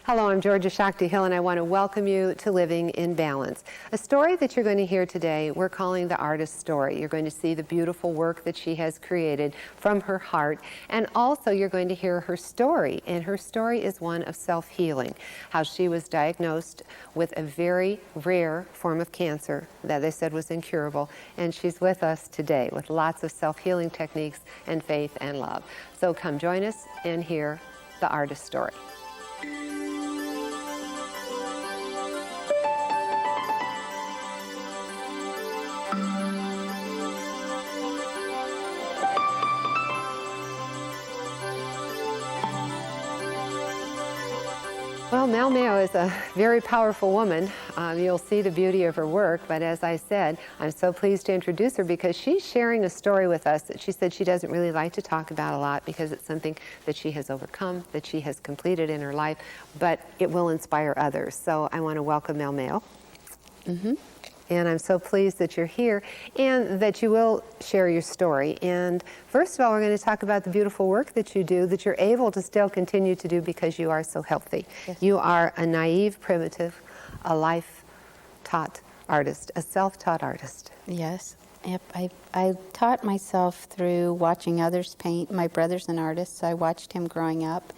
Hello, I'm Georgia Shakti-Hill, and I want to welcome you to Living in Balance. A story that you're going to hear today, we're calling the artist's story. You're going to see the beautiful work that she has created from her heart, and also you're going to hear her story, and her story is one of self-healing, how she was diagnosed with a very rare form of cancer that they said was incurable, and she's with us today with lots of self-healing techniques and faith and love. So come join us and hear the artist's story. Well, Mel Mayo is a very powerful woman. You'll see the beauty of her work, but as I said, I'm so pleased to introduce her because she's sharing a story with us that she said she doesn't really like to talk about a lot because it's something that she has overcome, that she has completed in her life, but it will inspire others. So I want to welcome Mel Mayo. And I'm so pleased that you're here and that you will share your story. And first of all, we're going to talk about the beautiful work that you do, that you're able to still continue to do because you are so healthy. Yes. You are a naive, primitive, a life-taught artist, a self-taught artist. Yes. Yep. I taught myself through watching others paint. My brother's an artist, so I watched him growing up.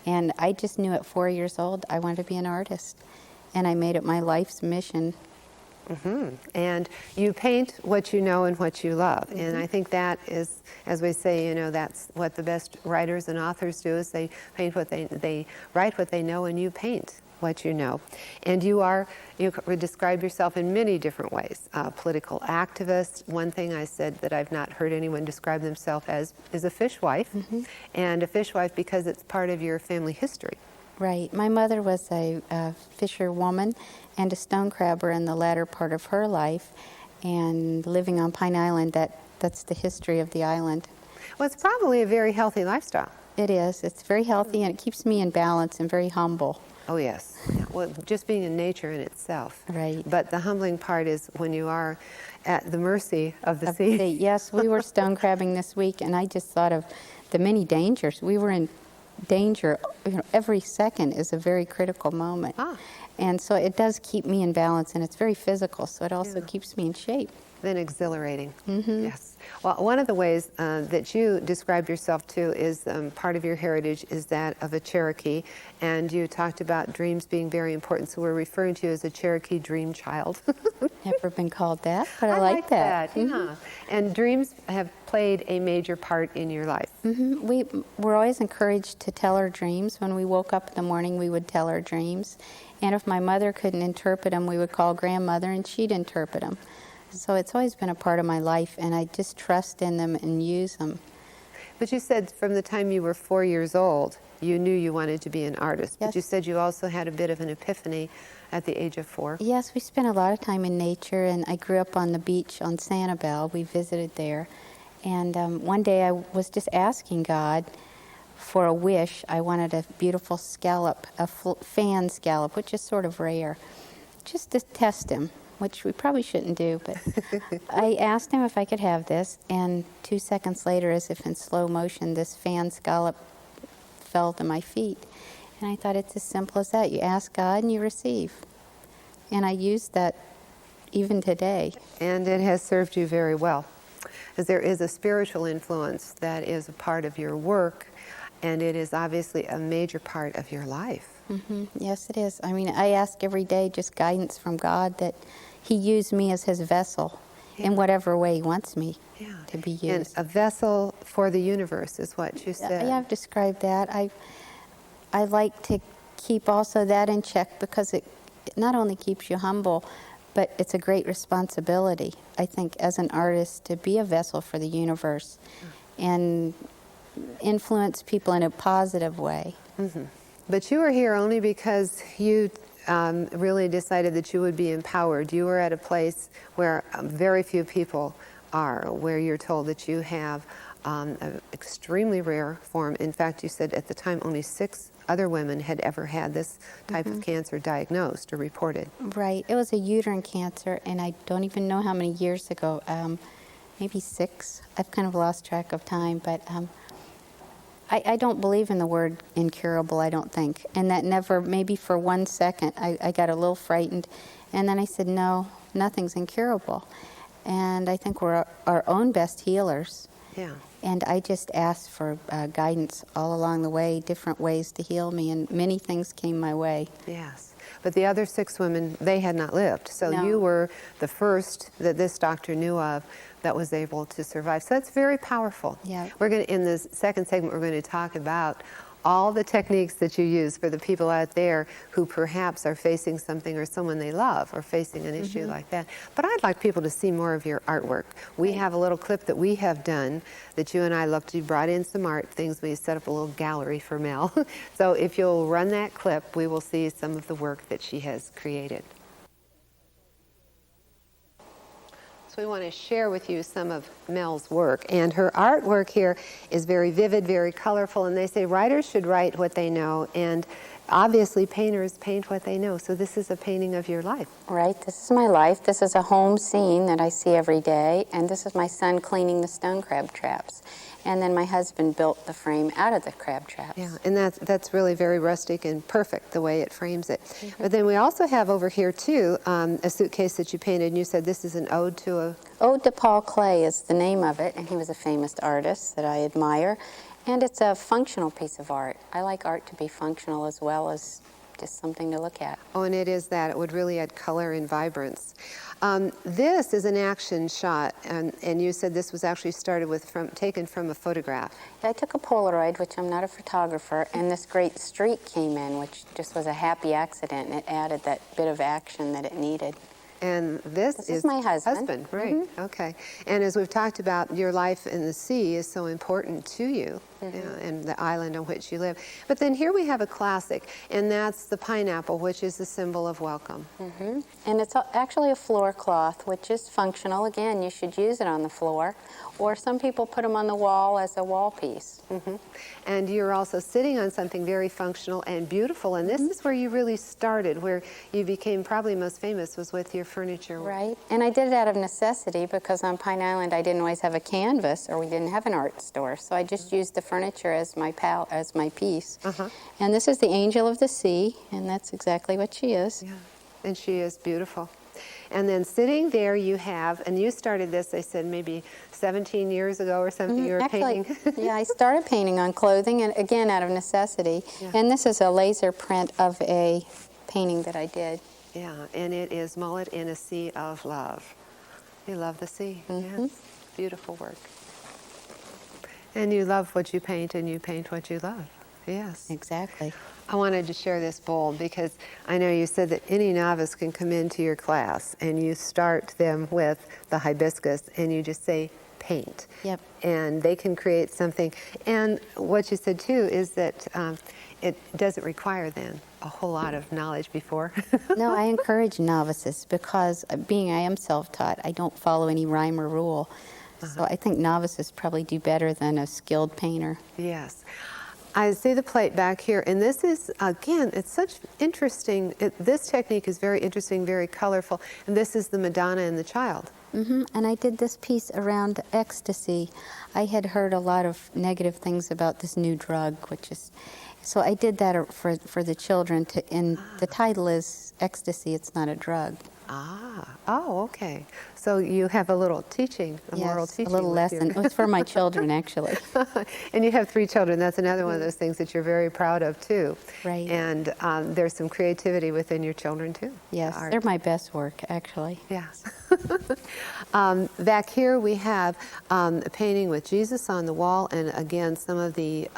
And I just knew at 4 years old I wanted to be an artist. And I made it my life's mission. And you paint what you know and what you love. And I think that is, as we say, you know, that's what the best writers and authors do, is they paint what they write what they know, and you paint what you know. And you describe yourself in many different ways. Political activist. One thing I said that I've not heard anyone describe themselves as is a fishwife. And a fishwife because it's part of your family history. Right. My mother was a fisherwoman and a stone crabber in the latter part of her life, and living on Pine Island, that's the history of the island. Well, it's probably a very healthy lifestyle. It is. It's very healthy, and it keeps me in balance and very humble. Oh, yes. Well, just being in nature in itself. Right. But the humbling part is when you are at the mercy of the sea. Yes, we were stone crabbing this week, and I just thought of the many dangers. We were in danger. You know, every second is a very critical moment. And so it does keep me in balance, and it's very physical, so it also keeps me in shape. Then exhilarating. Yes. Well, one of the ways that you describe yourself too is part of your heritage is that of a Cherokee, and you talked about dreams being very important, so we're referring to you as a Cherokee dream child. Never been called that, but I like that. Yeah. And dreams have played a major part in your life. We were always encouraged to tell our dreams. When we woke up in the morning, we would tell our dreams. And if my mother couldn't interpret them, we would call grandmother and she'd interpret them. So it's always been a part of my life, and I just trust in them and use them. But you said from the time you were 4 years old, you knew you wanted to be an artist. Yes. But you said you also had a bit of an epiphany at the age of 4. Yes, we spent a lot of time in nature, and I grew up on the beach on Sanibel. We visited there. And one day I was just asking God for a wish. I wanted a beautiful scallop, a fan scallop, which is sort of rare, just to test him, which we probably shouldn't do, but I asked him if I could have this, and 2 seconds later, as if in slow motion, this fan scallop fell to my feet. And I thought, it's as simple as that. You ask God and you receive. And I use that even today. And it has served you very well, because there is a spiritual influence that is a part of your work, and it is obviously a major part of your life. Yes, it is. I mean, I ask every day just guidance from God that He use me as His vessel in whatever way He wants me to be used. And a vessel for the universe is what you said. Yeah, I've described that. I like to keep also that in check because it not only keeps you humble, but it's a great responsibility, I think, as an artist to be a vessel for the universe and influence people in a positive way. But you are here only because you really decided that you would be empowered. You were at a place where very few people are, where you're told that you have an extremely rare form. In fact, you said at the time only 6 other women had ever had this type of cancer diagnosed or reported. Right. It was a uterine cancer, and I don't even know how many years ago, maybe 6. I've kind of lost track of time, but I don't believe in the word incurable, I don't think. And that never, maybe for 1 second, I got a little frightened. And then I said, no, nothing's incurable. And I think we're our own best healers. Yeah. And I just asked for guidance all along the way, different ways to heal me, and many things came my way. Yes. But the other 6 women, they had not lived. So No. you were the first that this doctor knew of that was able to survive. So that's very powerful. Yeah. We're going to, in this second segment, we're going to talk about all the techniques that you use for the people out there who perhaps are facing something, or someone they love or facing an issue like that. But I'd like people to see more of your artwork. We have a little clip that we have done that you and I looked. You brought in some art things. We set up a little gallery for Mel. So if you'll run that clip, we will see some of the work that she has created. We want to share with you some of Mel's work. And her artwork here is very vivid, very colorful, and they say writers should write what they know, and obviously painters paint what they know. So this is a painting of your life. Right, this is my life. This is a home scene that I see every day, and this is my son cleaning the stone crab traps. And then my husband built the frame out of the crab traps. Yeah, and that's really very rustic and perfect the way it frames it. But then we also have over here too a suitcase that you painted, and you said this is an ode to a... Ode to Paul Klee is the name of it, and he was a famous artist that I admire. And it's a functional piece of art. I like art to be functional as well as just something to look at. Oh, and it is that. It would really add color and vibrance. This is an action shot, and you said this was actually taken from a photograph. I took a Polaroid, which I'm not a photographer, and this great streak came in, which just was a happy accident, and it added that bit of action that it needed. And this is my husband. Right, okay. And as we've talked about, your life in the sea is so important to you, and the island on which you live. But then here we have a classic, and that's the pineapple, which is the symbol of welcome. And it's actually a floor cloth, which is functional. Again, you should use it on the floor, or some people put them on the wall as a wall piece. And you're also sitting on something very functional and beautiful, and this is where you really started, where you became probably most famous was with your furniture. Right, and I did it out of necessity because on Pine Island I didn't always have a canvas, or we didn't have an art store, so I just used the furniture as my piece. And this is the Angel of the Sea, and that's exactly what she is. Yeah, and she is beautiful. And then sitting there you have, and you started this, they said maybe 17 years ago or something, you were Actually, painting. yeah, I started painting on clothing, and again out of necessity. And this is a laser print of a painting that I did. Yeah, and it is Mullet in a Sea of Love. You love the sea. Yes, beautiful work. And you love what you paint, and you paint what you love. Yes. Exactly. I wanted to share this bowl because I know you said that any novice can come into your class, and you start them with the hibiscus, and you just say, paint. Yep. And they can create something. And what you said too is that it doesn't require then a whole lot of knowledge before. No, I encourage novices because being I am self-taught, I don't follow any rhyme or rule. So I think novices probably do better than a skilled painter. Yes. I see the plate back here, and this is, again, it's such interesting, this technique is very interesting, very colorful, and this is the Madonna and the Child. And I did this piece around ecstasy. I had heard a lot of negative things about this new drug, so I did that for the children, and the title is Ecstasy, It's Not a Drug. Oh, okay. So you have a little teaching, a moral teaching. A little lesson. It was for my children, actually. And you have 3 children. That's another one of those things that you're very proud of, too. Right. And there's some creativity within your children, too. Yes, they're my best work, actually. Yes. Back here we have a painting with Jesus on the wall, and again, some of the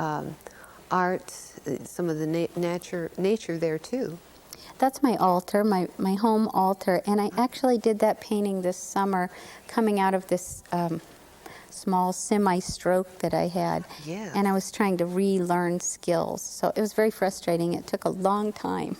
art, some of the nature there, too. That's my altar, my home altar, and I actually did that painting this summer coming out of this small semi-stroke that I had. Yes. And I was trying to relearn skills, so it was very frustrating. It took a long time.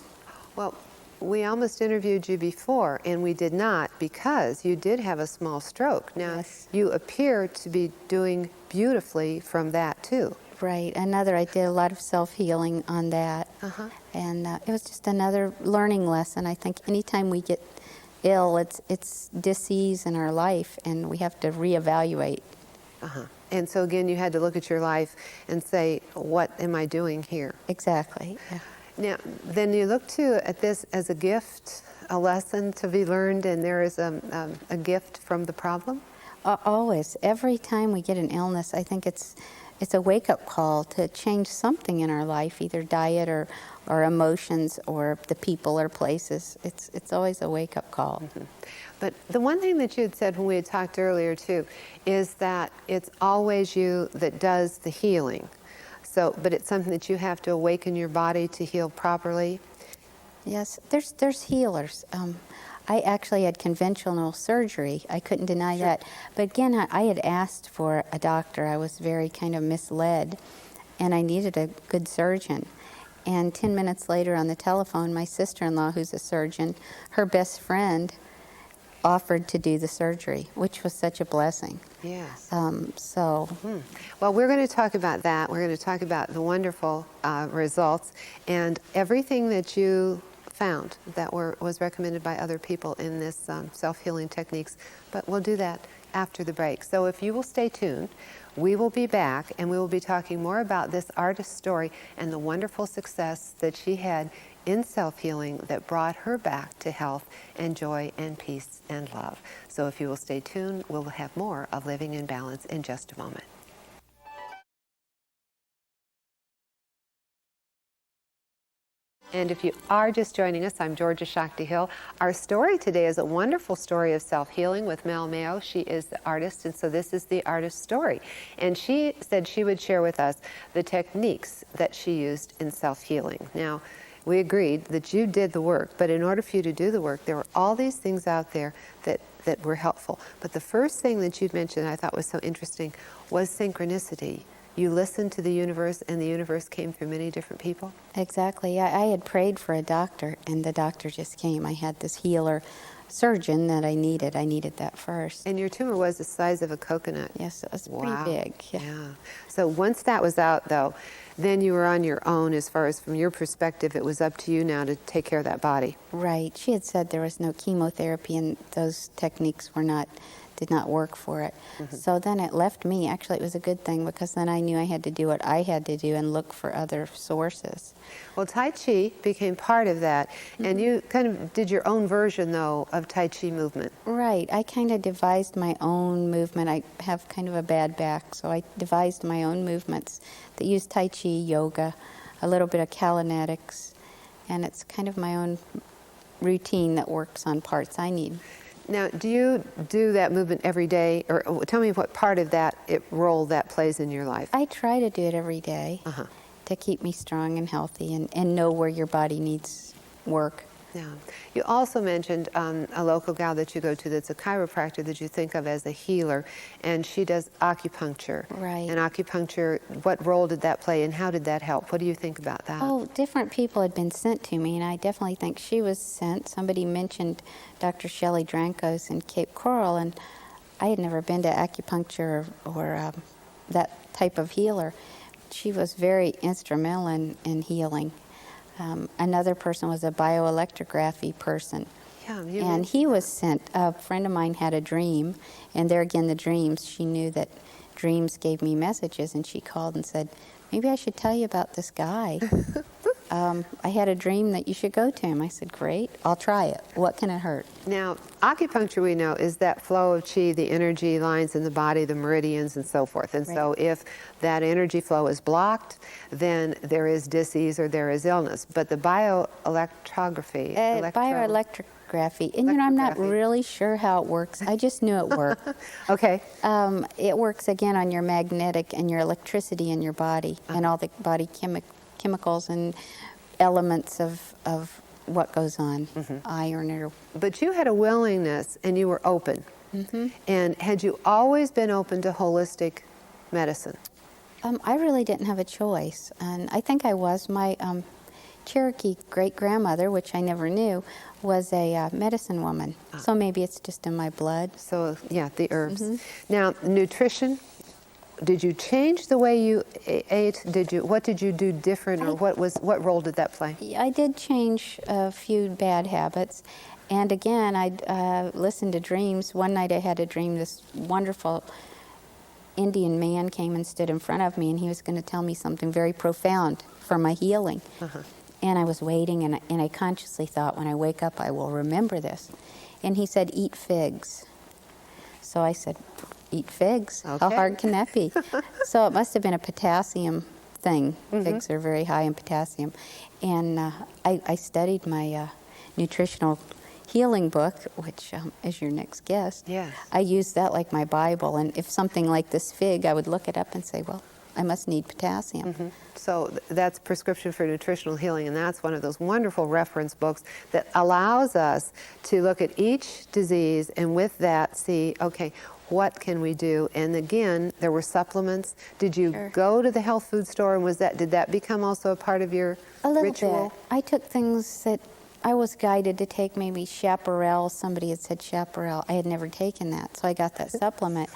Well, we almost interviewed you before, and we did not because you did have a small stroke. Now, Yes. you appear to be doing beautifully from that, too. Right, I did a lot of self-healing on that. And it was just another learning lesson. I think anytime we get ill, it's dis-ease in our life, and we have to reevaluate. And so again, you had to look at your life and say, what am I doing here? Exactly. Yeah. Now, then you look at this as a gift, a lesson to be learned, and there is a gift from the problem? Always. Every time we get an illness, I think it's a wake-up call to change something in our life, either diet or emotions or the people or places. It's always a wake-up call. Mm-hmm. But the one thing that you had said when we had talked earlier too is that it's always you that does the healing. So, but it's something that you have to awaken your body to heal properly. Yes, there's healers. I actually had conventional surgery. I couldn't deny that. But again, I had asked for a doctor. I was very kind of misled, and I needed a good surgeon. And 10 minutes later on the telephone, my sister-in-law, who's a surgeon, her best friend offered to do the surgery, which was such a blessing. Yes. Well, we're going to talk about that. We're going to talk about the wonderful results and everything that you found that was recommended by other people in this self-healing techniques. But we'll do that after the break. So if you will stay tuned, we will be back and we will be talking more about this artist's story and the wonderful success that she had in self-healing that brought her back to health and joy and peace and love. So if you will stay tuned, we'll have more of Living in Balance in just a moment. And if you are just joining us, I'm Georgia Shakti-Hill. Our story today is a wonderful story of self-healing with Mel Mayo. She is the artist, and so this is the artist's story. And she said she would share with us the techniques that she used in self-healing. Now, we agreed that you did the work, but in order for you to do the work, there were all these things out there that were helpful. But the first thing that you mentioned I thought was so interesting was synchronicity. You listened to the universe, and the universe came through many different people? exactly. I had prayed for a doctor, and the doctor just came. I had this healer surgeon that I needed. I needed that first. And your tumor was the size of a coconut. Yes, it was Wow. pretty big. Yeah. So once that was out, though, then you were on your own as far as from your perspective, it was up to you now to take care of that body. Right. She had said there was no chemotherapy and those techniques did not work for it. Mm-hmm. So then it left me. Actually, it was a good thing because then I knew I had to do what I had to do and look for other sources. Well, Tai Chi became part of that, and you kind of did your own version, though, of Tai Chi movement. Right. I kind of devised my own movement. I have kind of a bad back, so I devised my own movements that use Tai Chi, yoga, a little bit of Kalinetics, and it's kind of my own routine that works on parts I need. Now, do you do that movement every day, or tell me what part of that role that plays in your life? I try to do it every day to keep me strong and healthy and know where your body needs work. Yeah. You also mentioned a local gal that you go to that's a chiropractor that you think of as a healer, and she does acupuncture. Right. And acupuncture, what role did that play, and how did that help? What do you think about that? Oh, different people had been sent to me, and I definitely think she was sent. Somebody mentioned Dr. Shelley Drankos in Cape Coral, and I had never been to acupuncture or that type of healer. She was very instrumental in healing. Another person was a bioelectrography person. Yeah, And he was sent. A friend of mine had a dream, and there again, the dreams. She knew that dreams gave me messages, and she called and said, maybe I should tell you about this guy. I had a dream that you should go to him. I said, great, I'll try it. What can it hurt? Now, acupuncture, we know, is that flow of chi, the energy lines in the body, the meridians, and so forth. And so if that energy flow is blocked, then there is disease or there is illness. But the bioelectrography... Bioelectrography. And, you know, I'm not really sure how it works. I just knew it worked. Okay. It works, again, on your magnetic and your electricity in your body and all the body chemicals and elements of what goes on, iron or... But you had a willingness and you were open. And had you always been open to holistic medicine? I really didn't have a choice, and I think I was. My Cherokee great-grandmother, which I never knew, was a medicine woman, so maybe it's just in my blood. So, yeah, the herbs. Now, nutrition, did you change the way you ate? What did you do different, or what role did that play? I did change a few bad habits, and again, I listened to dreams. One night I had a dream, this wonderful Indian man came and stood in front of me, and he was going to tell me something very profound for my healing. And I was waiting, and I consciously thought, when I wake up, I will remember this. And he said, eat figs. So I said, eat figs? Okay. How hard can that be? So it must have been a potassium thing. Figs are very high in potassium. And I studied my nutritional healing book, which is your next guest. Yes. I used that like my Bible. And if something like this fig, I would look it up and say, well, I must need potassium. So that's Prescription for Nutritional Healing, and that's one of those wonderful reference books that allows us to look at each disease and with that see, okay, what can we do? And again, there were supplements. Did you go to the health food store, and did that become also a part of your A little ritual? bit. I took things that I was guided to take, maybe Chaparral. Somebody had said Chaparral. I had never taken that, so I got that supplement.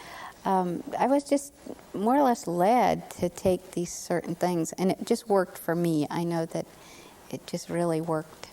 I was just more or less led to take these certain things, and it just worked for me. I know that it just really worked.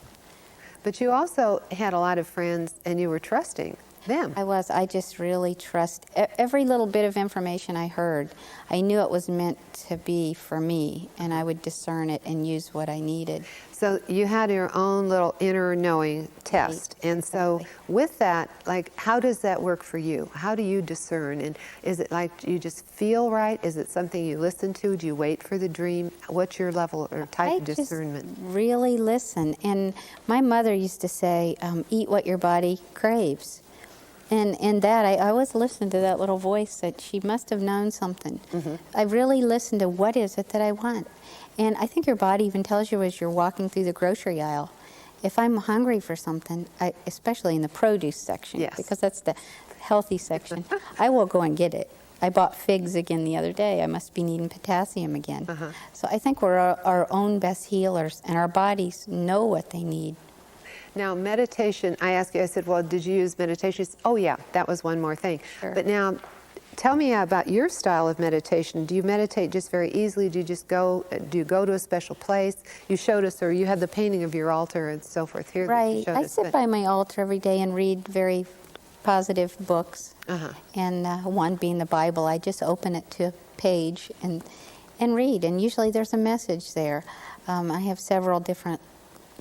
But you also had a lot of friends, and you were trusting them. I just really trust every little bit of information I heard. I knew it was meant to be for me, and I would discern it and use what I needed. So you had your own little inner knowing test. Right. And so with that, like, how does that work for you? How do you discern? And is it like you just feel right? Is it something you listen to? Do you wait for the dream? What's your level or type of discernment? I just really listen. And my mother used to say, eat what your body craves. And that, I always listened to that little voice that she must have known something. I really listened to what is it that I want. And I think your body even tells you as you're walking through the grocery aisle. If I'm hungry for something, especially in the produce section, because that's the healthy section, I will go and get it. I bought figs again the other day. I must be needing potassium again. So I think we're our own best healers, and our bodies know what they need. Now, meditation, I asked you, I said, well, did you use meditation? Said, oh, yeah, that was one more thing. But now, tell me about your style of meditation. Do you meditate just very easily? Do you go to a special place? You showed us, or you had the painting of your altar and so forth here. Right. I sit by my altar every day and read very positive books. And one being the Bible. I just open it to a page and read. And usually there's a message there. I have several different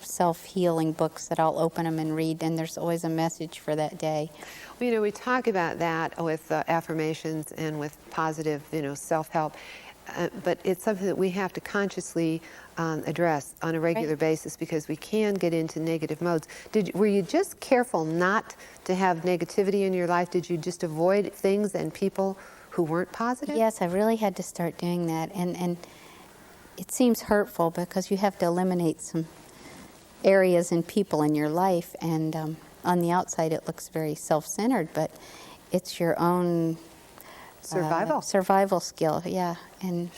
self-healing books that I'll open them and read, and there's always a message for that day. Well, you know, we talk about that with affirmations and with positive, self-help, but it's something that we have to consciously address on a regular basis, because we can get into negative modes. Were you just careful not to have negativity in your life? Did you just avoid things and people who weren't positive? Yes, I really had to start doing that, and it seems hurtful because you have to eliminate some areas and people in your life, and on the outside it looks very self-centered, but it's your own survival skill. And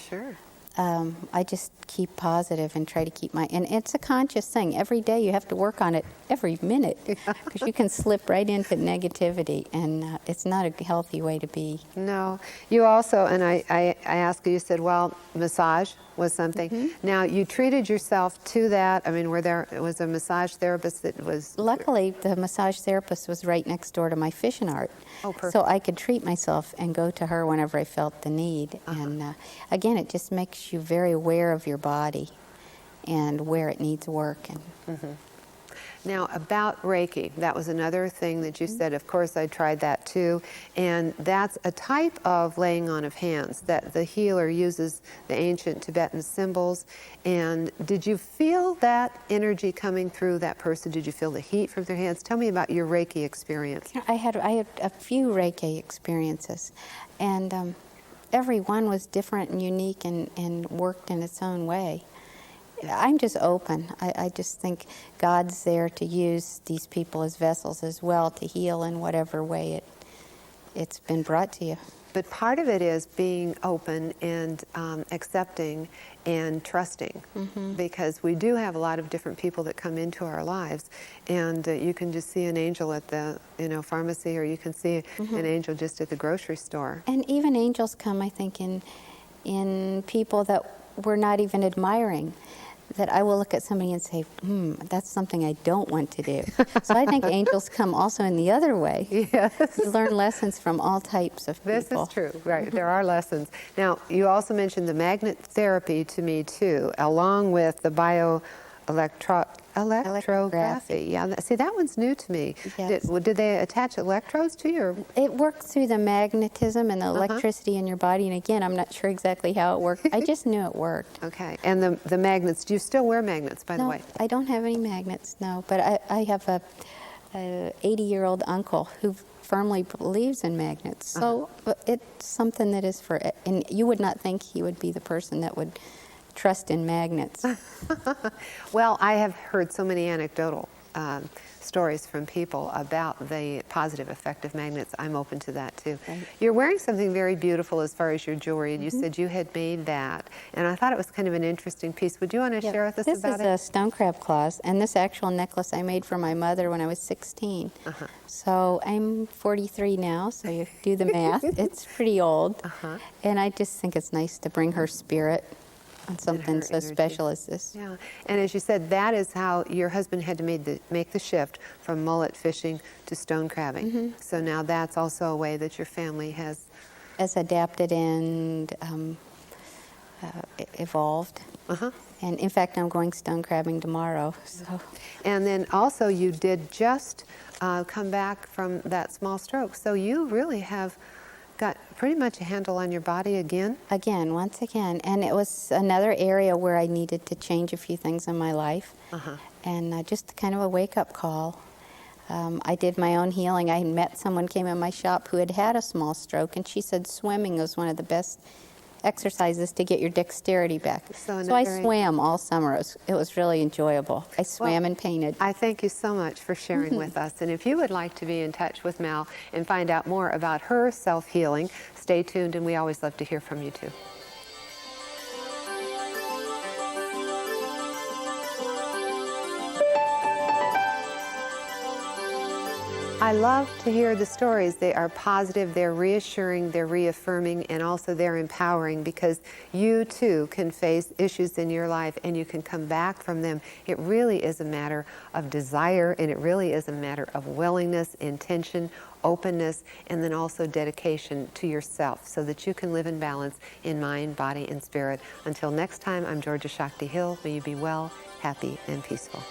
I just keep positive and try to keep and it's a conscious thing. Every day you have to work on it, every minute, because you can slip right into negativity, and it's not a healthy way to be. No. You also, and I asked you said, well, massage was something. Now, you treated yourself to that. I mean, was a massage therapist that was... Luckily, the massage therapist was right next door to my fishing art. Oh, perfect. So I could treat myself and go to her whenever I felt the need. And again, it just makes you very aware of your body and where it needs work. And Now, about Reiki, that was another thing that you said. Of course, I tried that too. And that's a type of laying on of hands that the healer uses the ancient Tibetan symbols. And did you feel that energy coming through that person? Did you feel the heat from their hands? Tell me about your Reiki experience. I had a few Reiki experiences, and every one was different and unique and worked in its own way. I'm just open. I just think God's there to use these people as vessels as well to heal in whatever way it's been brought to you. But part of it is being open and accepting and trusting, because we do have a lot of different people that come into our lives, and you can just see an angel at the pharmacy, or you can see an angel just at the grocery store. And even angels come, I think, in people that we're not even admiring. that I will look at somebody and say, that's something I don't want to do. So I think angels come also in the other way. Yes. You learn lessons from all types of people. This is true, right. There are lessons. Now, you also mentioned the magnet therapy to me, too, along with the electrography. Yeah, see, that one's new to me. Yes. Did they attach electrodes to you? Or? It worked through the magnetism and the electricity in your body. And again, I'm not sure exactly how it worked. I just knew it worked. Okay. And the magnets, do you still wear magnets, by the way? I don't have any magnets, no. But I have a 80-year-old uncle who firmly believes in magnets. So it's something that is for, and you would not think he would be the person that would trust in magnets. Well, I have heard so many anecdotal stories from people about the positive effect of magnets. I'm open to that too. Right. You're wearing something very beautiful as far as your jewelry, and you said you had made that, and I thought it was kind of an interesting piece. Would you want to share with us about it? This is a stone crab claws, and this actual necklace I made for my mother when I was 16. So I'm 43 now, so you do the math. It's pretty old, and I just think it's nice to bring her spirit on something so special as this. Yeah, and as you said, that is how your husband had to make the shift from mullet fishing to stone crabbing. So now that's also a way that your family has adapted and evolved. And in fact, I'm going stone crabbing tomorrow. So. And then also you did just come back from that small stroke. So you really have got pretty much a handle on your body again? Once again. And it was another area where I needed to change a few things in my life. And just kind of a wake-up call. I did my own healing. I met someone came in my shop who had had a small stroke, and she said swimming was one of the best exercises to get your dexterity back. So I swam all summer. It was really enjoyable. I swam and painted. I thank you so much for sharing with us. And if you would like to be in touch with Mal and find out more about her self-healing, stay tuned, and we always love to hear from you too. I love to hear the stories. They are positive, they're reassuring, they're reaffirming, and also they're empowering, because you too can face issues in your life and you can come back from them. It really is a matter of desire, and it really is a matter of willingness, intention, openness, and then also dedication to yourself so that you can live in balance in mind, body, and spirit. Until next time, I'm Georgia Shakti-Hill. May you be well, happy, and peaceful.